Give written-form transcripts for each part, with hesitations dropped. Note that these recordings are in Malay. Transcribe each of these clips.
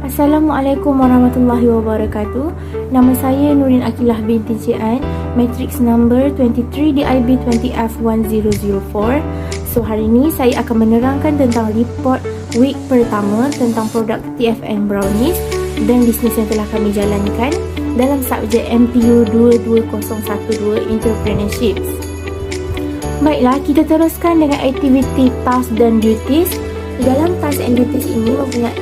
Assalamualaikum warahmatullahi wabarakatuh. Nama saya Nurin Akilah binti Jian, matrix number 23DIB20F1004. So hari ini saya akan menerangkan tentang report week pertama tentang produk TFN Brownies dan bisnes yang telah kami jalankan dalam subjek MPU 22012 Entrepreneurship. Baiklah, kita teruskan dengan aktiviti task dan duties. Dalam task and duties ini mempunyai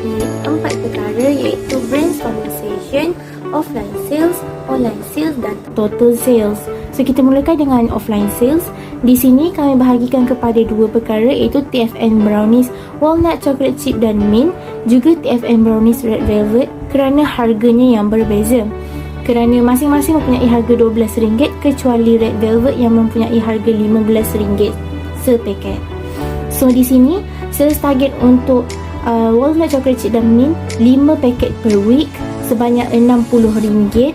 4 perkara, iaitu brainstorming session, offline sales, online sales dan total sales. So kita mulakan dengan offline sales. Di sini kami bahagikan kepada 2 perkara, iaitu TFN Brownies Walnut Chocolate Chip dan Mint, juga TFN Brownies Red Velvet, kerana harganya yang berbeza. Kerana masing-masing mempunyai harga RM12 kecuali Red Velvet yang mempunyai harga RM15 sepaket. So di sini sales target untuk Walnut Chocolate Chip dan Mint 5 paket per week sebanyak RM60,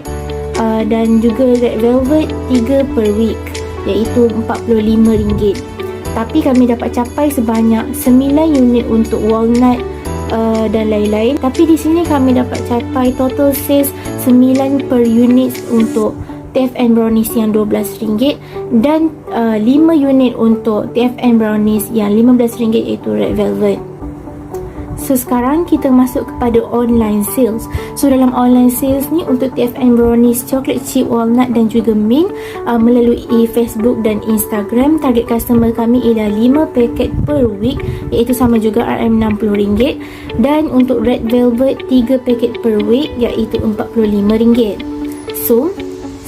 dan juga Red Velvet 3 per week iaitu RM45. Tapi kami dapat capai sebanyak 9 unit untuk walnut dan lain-lain. Tapi di sini kami dapat capai total sales 9 per unit untuk TFN Brownies yang RM12 dan 5 unit untuk TFN Brownies yang RM15 iaitu Red Velvet. So sekarang kita masuk kepada online sales. So dalam online sales ni untuk TFN Brownies Chocolate Chip Walnut dan juga Mint, melalui Facebook dan Instagram, target customer kami ialah 5 paket per week iaitu sama juga RM60, dan untuk Red Velvet 3 paket per week iaitu RM45. So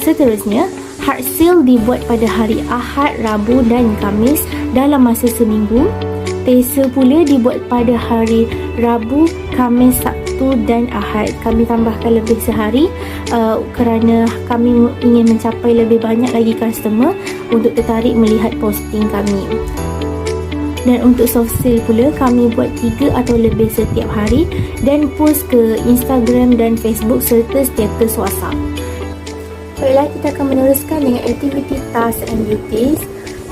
seterusnya, hard sale dibuat pada hari Ahad, Rabu dan Khamis dalam masa seminggu. Teaser pula dibuat pada hari Rabu, Khamis, Sabtu dan Ahad. Kami tambahkan lebih sehari kerana kami ingin mencapai lebih banyak lagi customer untuk tertarik melihat posting kami. Dan untuk soft sale pula kami buat 3 atau lebih setiap hari dan post ke Instagram dan Facebook serta status WhatsApp. Baiklah, kita akan meneruskan dengan aktiviti task and duties.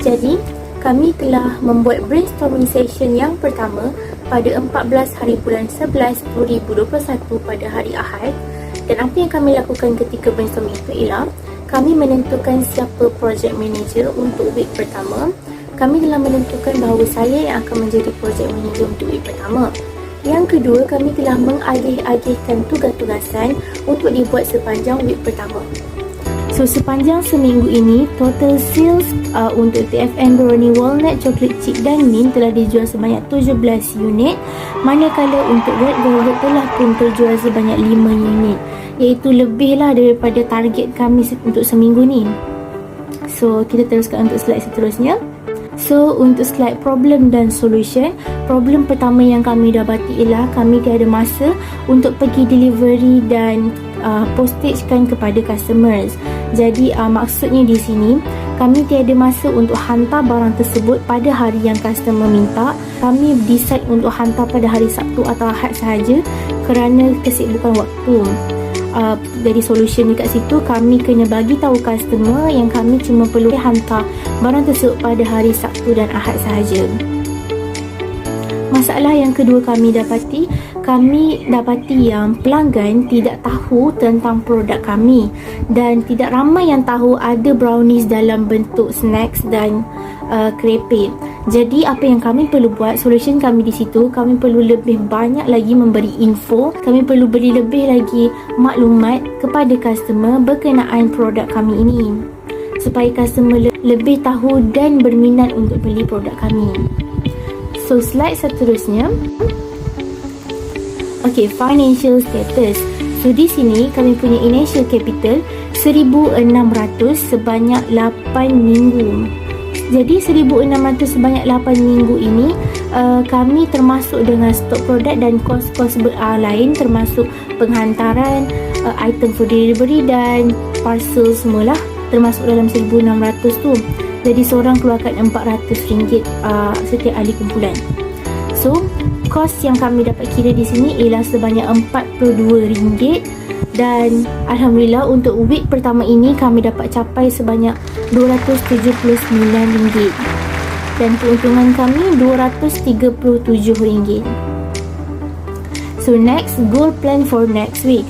Jadi, kami telah membuat brainstorming session yang pertama pada 14 hari bulan 11 2021 pada hari Ahad. Dan apa yang kami lakukan ketika brainstorming itu ialah kami menentukan siapa project manager untuk week pertama. Kami telah menentukan bahawa saya yang akan menjadi project manager untuk week pertama. Yang kedua, kami telah mengagih-agihkan tugas-tugasan untuk dibuat sepanjang week pertama. So sepanjang seminggu ini, total sales untuk TFN Brownie Walnut Chocolate Chip dan Mint telah dijual sebanyak 17 unit, manakala untuk Red Velvet telah pun terjual sebanyak 5 unit, iaitu lebihlah daripada target kami untuk seminggu ni. So kita teruskan untuk slide seterusnya. So untuk slide problem dan solution, problem pertama yang kami dapati ialah kami tiada masa untuk pergi delivery dan postagekan kepada customers. Jadi maksudnya di sini kami tiada masa untuk hantar barang tersebut pada hari yang customer minta. Kami decide untuk hantar pada hari Sabtu atau Ahad sahaja kerana kesibukan waktu. Jadi solution dekat situ, kami kena bagi tahu customer yang kami cuma perlu hantar barang tersebut pada hari Sabtu dan Ahad sahaja. Masalah yang kedua kami dapati yang pelanggan tidak tahu tentang produk kami dan tidak ramai yang tahu ada brownies dalam bentuk snacks dan crepe. Jadi apa yang kami perlu buat, solution kami di situ, kami perlu lebih banyak lagi memberi info, kami perlu beri lebih lagi maklumat kepada customer berkenaan produk kami ini supaya customer lebih tahu dan berminat untuk beli produk kami. So slide seterusnya. Okay, financial status. So di sini kami punya initial capital 1,600 sebanyak 8 minggu. Jadi 1,600 sebanyak 8 minggu ini kami termasuk dengan stok produk dan kos-kos lain termasuk penghantaran, item for delivery dan parcel semualah termasuk dalam 1,600 tu. Jadi seorang keluarkan RM400 setiap ahli kumpulan. So kos yang kami dapat kira di sini ialah sebanyak RM42, dan Alhamdulillah untuk week pertama ini kami dapat capai sebanyak RM279 dan keuntungan kami RM237. So next, goal plan for next week.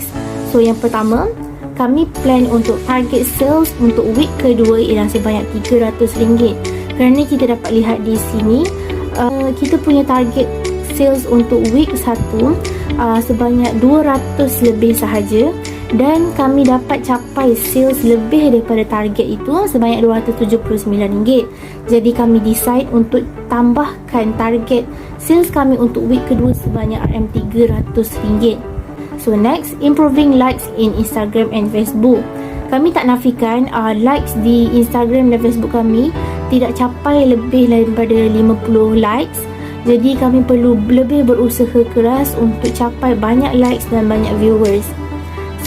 So yang pertama, kami plan untuk target sales untuk week kedua ialah sebanyak RM300. Kerana kita dapat lihat di sini, kita punya target sales untuk week 1 sebanyak 200 lebih sahaja, dan kami dapat capai sales lebih daripada target itu sebanyak RM279. Jadi kami decide untuk tambahkan target sales kami untuk week kedua sebanyak RM300. So next, improving likes in Instagram and Facebook. Kami tak nafikan likes di Instagram dan Facebook kami tidak capai lebih daripada 50 likes. Jadi kami perlu lebih berusaha keras untuk capai banyak likes dan banyak viewers.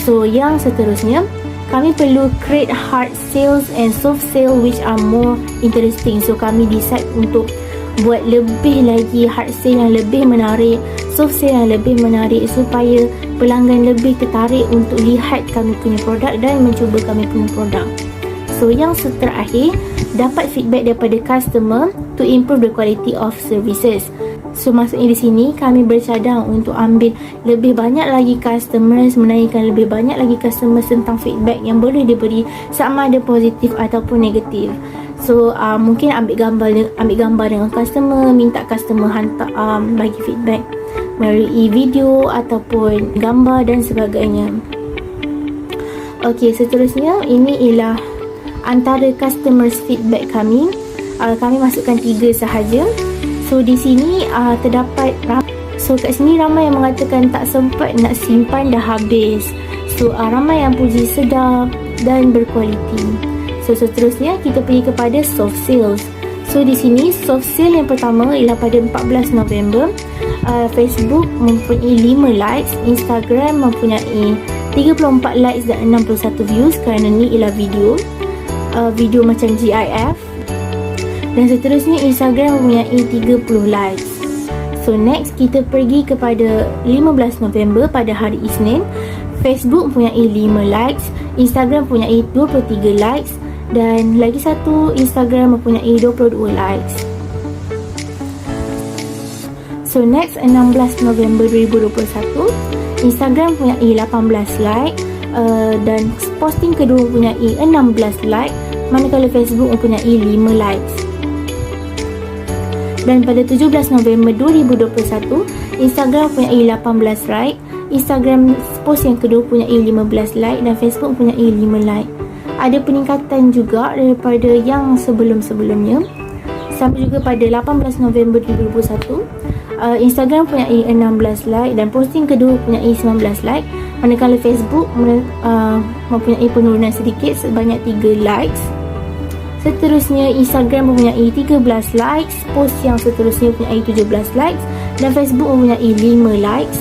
So yang seterusnya, kami perlu create hard sales and soft sale which are more interesting. So kami decide untuk buat lebih lagi hard sale yang lebih menarik, soft sale yang lebih menarik, supaya pelanggan lebih tertarik untuk lihat kami punya produk dan mencuba kami punya produk. So yang terakhir, dapat feedback daripada customer to improve the quality of services. So maksudnya di sini kami bercadang untuk ambil lebih banyak lagi customers, menaikkan lebih banyak lagi customers tentang feedback yang boleh diberi, sama ada positif ataupun negatif. So mungkin ambil gambar dengan customer, minta customer hantar bagi feedback melalui video ataupun gambar dan sebagainya. Okey, seterusnya ini ialah antara customers feedback kami. Kami masukkan 3 sahaja. So di sini terdapat kat sini ramai yang mengatakan tak sempat nak simpan dah habis. So ramai yang puji sedap dan berkualiti. So seterusnya kita pergi kepada soft sales. So di sini soft sale yang pertama ialah pada 14 November. Facebook mempunyai 5 likes, Instagram mempunyai 34 likes dan 61 views kerana ni ialah video macam GIF. Dan seterusnya Instagram mempunyai 30 likes. So next kita pergi kepada 15 November pada hari Isnin. Facebook mempunyai 5 likes, Instagram mempunyai 23 likes, dan lagi satu Instagram mempunyai 22 likes. So next 16 November 2021, Instagram mempunyai 18 like, dan posting kedua mempunyai 16 like, manakala Facebook mempunyai 5 likes. Dan pada 17 November 2021, Instagram mempunyai 18 like, Instagram post yang kedua mempunyai 15 like, dan Facebook mempunyai 5 like. Ada peningkatan juga daripada yang sebelum-sebelumnya. Sama juga pada 18 November 2021, Instagram mempunyai 16 like dan posting kedua mempunyai 19 like, manakala Facebook mempunyai penurunan sedikit sebanyak 3 likes. Seterusnya Instagram mempunyai 13 likes, post yang seterusnya mempunyai 17 likes, dan Facebook mempunyai 5 likes,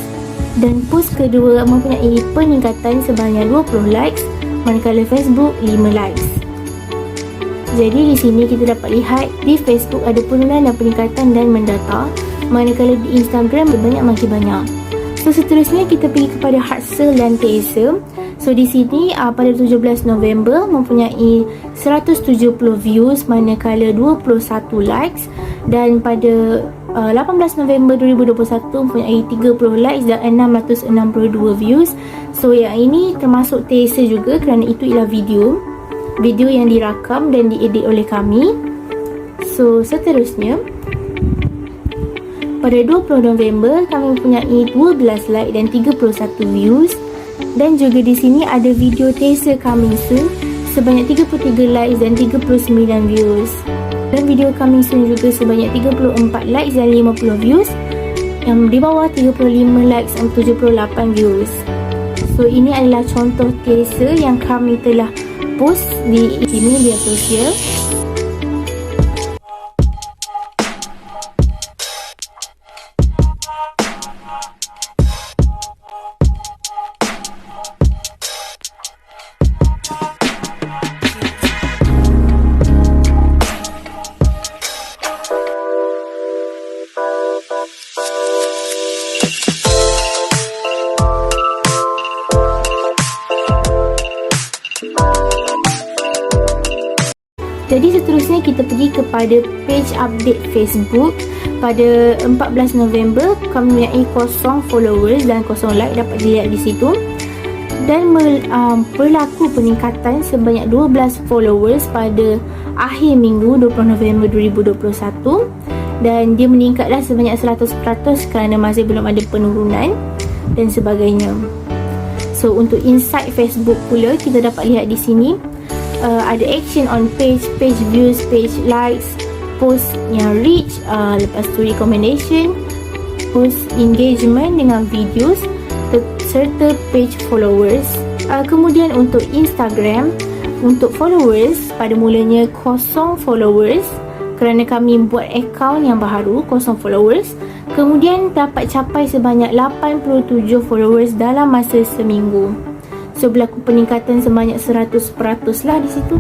dan post kedua mempunyai peningkatan sebanyak 20 likes, manakala Facebook 5 likes. Jadi di sini kita dapat lihat di Facebook ada penurunan dan peningkatan dan mendata, manakala di Instagram makin banyak. So seterusnya kita pergi kepada hard sale dan teaser. So di sini pada 17 November mempunyai 170 views, manakala 21 likes, dan pada 18 November 2021 mempunyai 30 likes dan 662 views. So yang ini termasuk teaser juga kerana itu ialah video yang dirakam dan diedit oleh kami. So seterusnya pada 20 November kami mempunyai 12 like dan 31 views. Dan juga di sini ada video teaser coming soon sebanyak 33 likes dan 39 views. Dan video coming soon juga sebanyak 34 likes dan 50 views. Yang di bawah 35 likes dan 78 views. So ini adalah contoh teaser yang kami telah post di media sosial. Jadi seterusnya kita pergi kepada page update Facebook. pada 14 November kami mempunyai 0 followers dan 0 like, dapat dilihat di situ. Dan berlaku peningkatan sebanyak 12 followers pada akhir minggu 20 November 2021, dan dia meningkatlah sebanyak 100% kerana masih belum ada penurunan dan sebagainya. So untuk insight Facebook pula, kita dapat lihat di sini ada action on page views, page likes, post yang reach, lepas tu recommendation, post engagement dengan videos, serta page followers. Kemudian untuk Instagram, untuk followers pada mulanya 0 followers kerana kami buat akaun yang baru, 0 followers. Kemudian dapat capai sebanyak 87 followers dalam masa seminggu. So berlaku peningkatan sebanyak 100% lah di situ.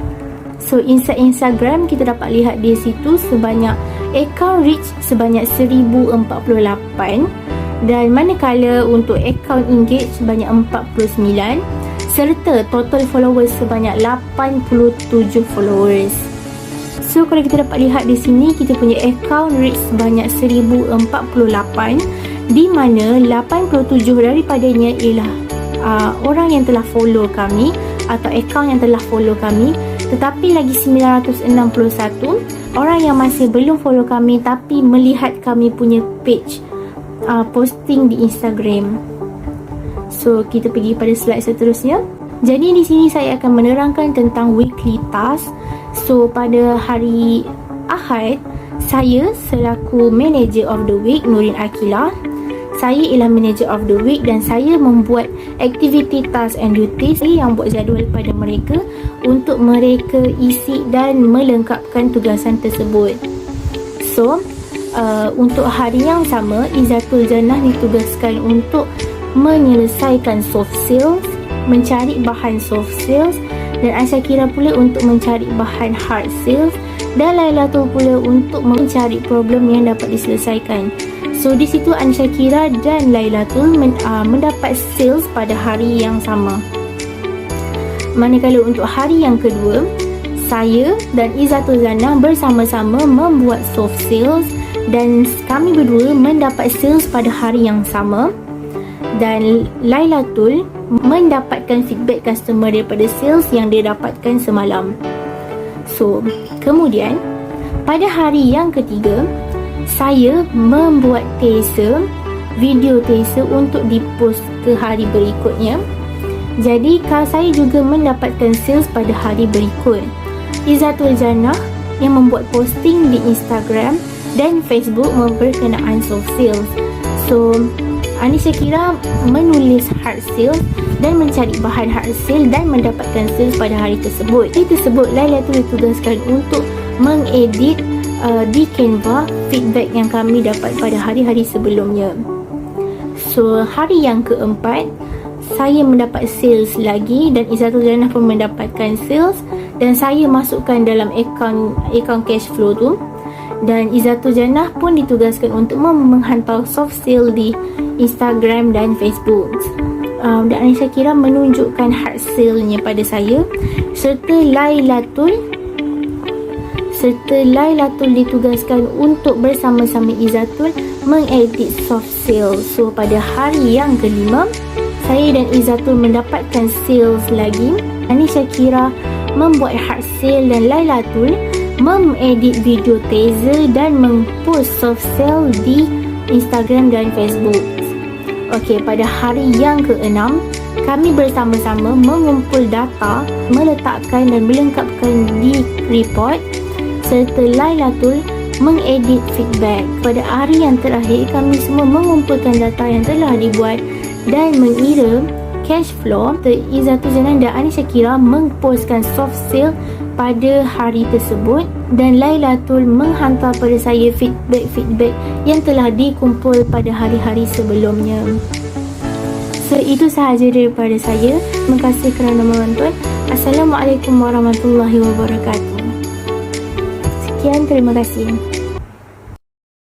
So Instagram kita dapat lihat di situ sebanyak akaun reach sebanyak 1048, dan manakala untuk akaun engage sebanyak 49, serta total followers sebanyak 87 followers. So kalau kita dapat lihat di sini, kita punya akaun reach sebanyak 1048, di mana 87 daripadanya ialah orang yang telah follow kami atau akaun yang telah follow kami, tetapi lagi 961 orang yang masih belum follow kami tapi melihat kami punya page posting di Instagram. So kita pergi pada slide seterusnya. Jadi di sini saya akan menerangkan tentang weekly task. So pada hari Ahad, saya selaku manager of the week, Nurin Akila, saya ialah manager of the week dan saya membuat activity, task and duties yang buat jadual pada mereka untuk mereka isi dan melengkapkan tugasan tersebut. So untuk hari yang sama, Izzatul Jannah ditugaskan untuk menyelesaikan soft skills, mencari bahan soft skills, dan Aisyakira pula untuk mencari bahan hard skills, dan Lailatul pula untuk mencari problem yang dapat diselesaikan. So di situ Aisyakira dan Lailatul mendapat skills pada hari yang sama. Manakala untuk hari yang kedua, saya dan Izzatul Jannah bersama-sama membuat soft skills, dan kami berdua mendapat sales pada hari yang sama, dan Lailatul mendapatkan feedback customer daripada sales yang dia dapatkan semalam. So kemudian pada hari yang ketiga, saya membuat teaser, video teaser untuk dipost ke hari berikutnya. Jadi saya juga mendapatkan sales pada hari berikut. Izzatul Jannah yang membuat posting di Instagram dan Facebook berkenaan soft sales. So Aisyakira menulis hard sales dan mencari bahan hard sale dan mendapatkan sales pada hari tersebut. Hari tersebut Lailatul ditugaskan untuk mengedit di Canva feedback yang kami dapat pada hari-hari sebelumnya. So hari yang keempat, saya mendapat sales lagi dan Izzatul Jannah pun mendapatkan sales, dan saya masukkan dalam akaun cash flow tu. Dan Izzatul Jannah pun ditugaskan untuk menghantar soft sale di Instagram dan Facebook. Dan Aisyakira menunjukkan hard sale-nya pada saya, serta Lailatul ditugaskan untuk bersama-sama Izzatul mengedit soft sale. So pada hari yang kelima, saya dan Izzatul mendapatkan sales lagi. Aisyakira membuat hard sale dan Lailatul mengedit video teaser dan mempost soft sale di Instagram dan Facebook. Okey, pada hari yang keenam, kami bersama-sama mengumpul data, meletakkan dan melengkapkan di report, serta Lailatul mengedit feedback. Pada hari yang terakhir, kami semua mengumpulkan data yang telah dibuat dan mengira cash flow. Izzatul Jannah dan Aisyakira mengpostkan soft sale pada hari tersebut, dan Lailatul menghantar pada saya feedback yang telah dikumpul pada hari-hari sebelumnya. So itu sahaja daripada saya. Terima kasih kerana menonton. Assalamualaikum warahmatullahi wabarakatuh. Sekian, terima kasih.